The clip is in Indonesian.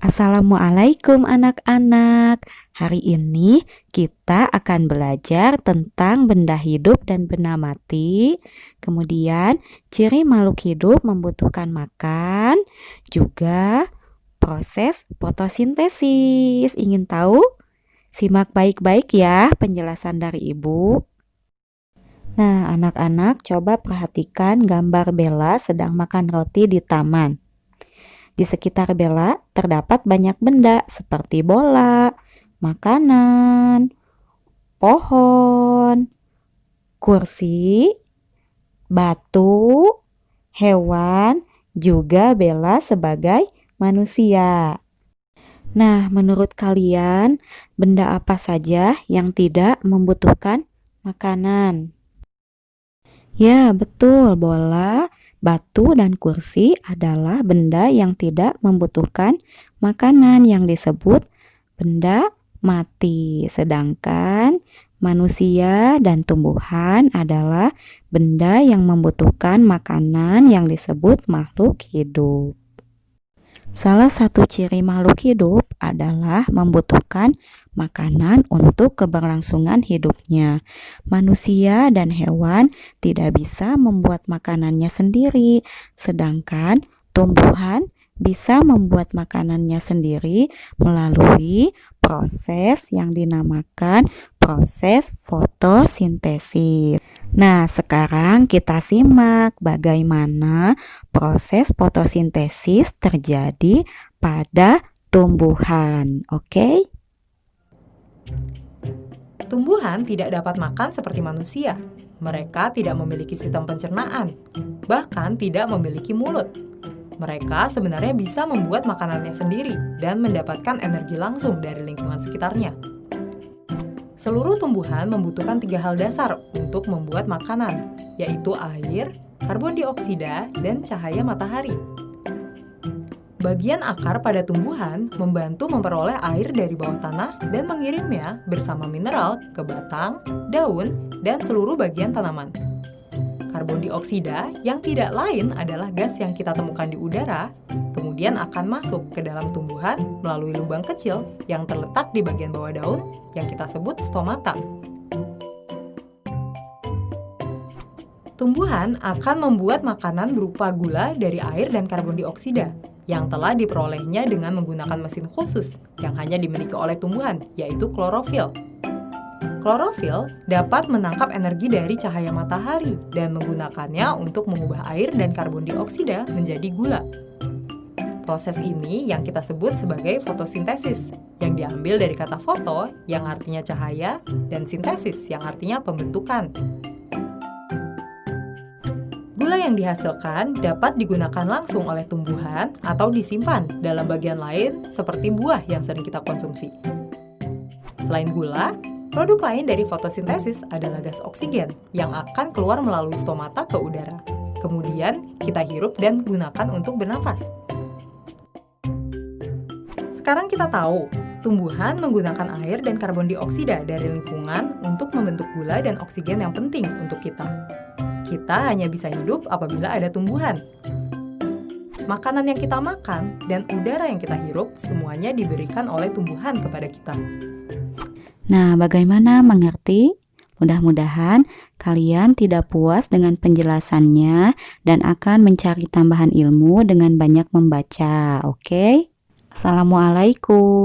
Assalamualaikum anak-anak. Hari ini kita akan belajar tentang benda hidup dan benda mati. Kemudian ciri makhluk hidup membutuhkan makan, juga proses fotosintesis. Ingin tahu? Simak baik-baik ya penjelasan dari Ibu. Nah, anak-anak coba perhatikan gambar Bella sedang makan roti di taman. Di sekitar Bella terdapat banyak benda seperti bola, makanan, pohon, kursi, batu, hewan, juga Bella sebagai manusia. Nah, menurut kalian, benda apa saja yang tidak membutuhkan makanan? Ya, betul. Bola, batu, dan kursi adalah benda yang tidak membutuhkan makanan yang disebut benda mati. Sedangkan manusia dan tumbuhan adalah benda yang membutuhkan makanan yang disebut makhluk hidup. Salah satu ciri makhluk hidup adalah membutuhkan makanan untuk keberlangsungan hidupnya. Manusia dan hewan tidak bisa membuat makanannya sendiri, sedangkan tumbuhan bisa membuat makanannya sendiri melalui proses yang dinamakan proses fotosintesis. Nah, sekarang kita simak bagaimana proses fotosintesis terjadi pada tumbuhan. Oke? Tumbuhan tidak dapat makan seperti manusia. Mereka tidak memiliki sistem pencernaan, bahkan tidak memiliki mulut. Mereka sebenarnya bisa membuat makanannya sendiri dan mendapatkan energi langsung dari lingkungan sekitarnya. Seluruh tumbuhan membutuhkan 3 hal dasar untuk membuat makanan, yaitu air, karbon dioksida, dan cahaya matahari. Bagian akar pada tumbuhan membantu memperoleh air dari bawah tanah dan mengirimnya bersama mineral ke batang, daun, dan seluruh bagian tanaman. Karbon dioksida yang tidak lain adalah gas yang kita temukan di udara, kemudian akan masuk ke dalam tumbuhan melalui lubang kecil yang terletak di bagian bawah daun yang kita sebut stomata. Tumbuhan akan membuat makanan berupa gula dari air dan karbon dioksida yang telah diperolehnya dengan menggunakan mesin khusus yang hanya dimiliki oleh tumbuhan, yaitu klorofil. Klorofil dapat menangkap energi dari cahaya matahari dan menggunakannya untuk mengubah air dan karbon dioksida menjadi gula. Proses ini yang kita sebut sebagai fotosintesis, yang diambil dari kata foto yang artinya cahaya dan sintesis yang artinya pembentukan. Gula yang dihasilkan dapat digunakan langsung oleh tumbuhan atau disimpan dalam bagian lain seperti buah yang sering kita konsumsi. Selain gula, produk lain dari fotosintesis adalah gas oksigen yang akan keluar melalui stomata ke udara. Kemudian kita hirup dan gunakan untuk bernafas. Sekarang kita tahu, tumbuhan menggunakan air dan karbon dioksida dari lingkungan untuk membentuk gula dan oksigen yang penting untuk kita. Kita hanya bisa hidup apabila ada tumbuhan. Makanan yang kita makan dan udara yang kita hirup semuanya diberikan oleh tumbuhan kepada kita. Nah, bagaimana mengerti? Mudah-mudahan kalian tidak puas dengan penjelasannya dan akan mencari tambahan ilmu dengan banyak membaca. Oke? Assalamualaikum.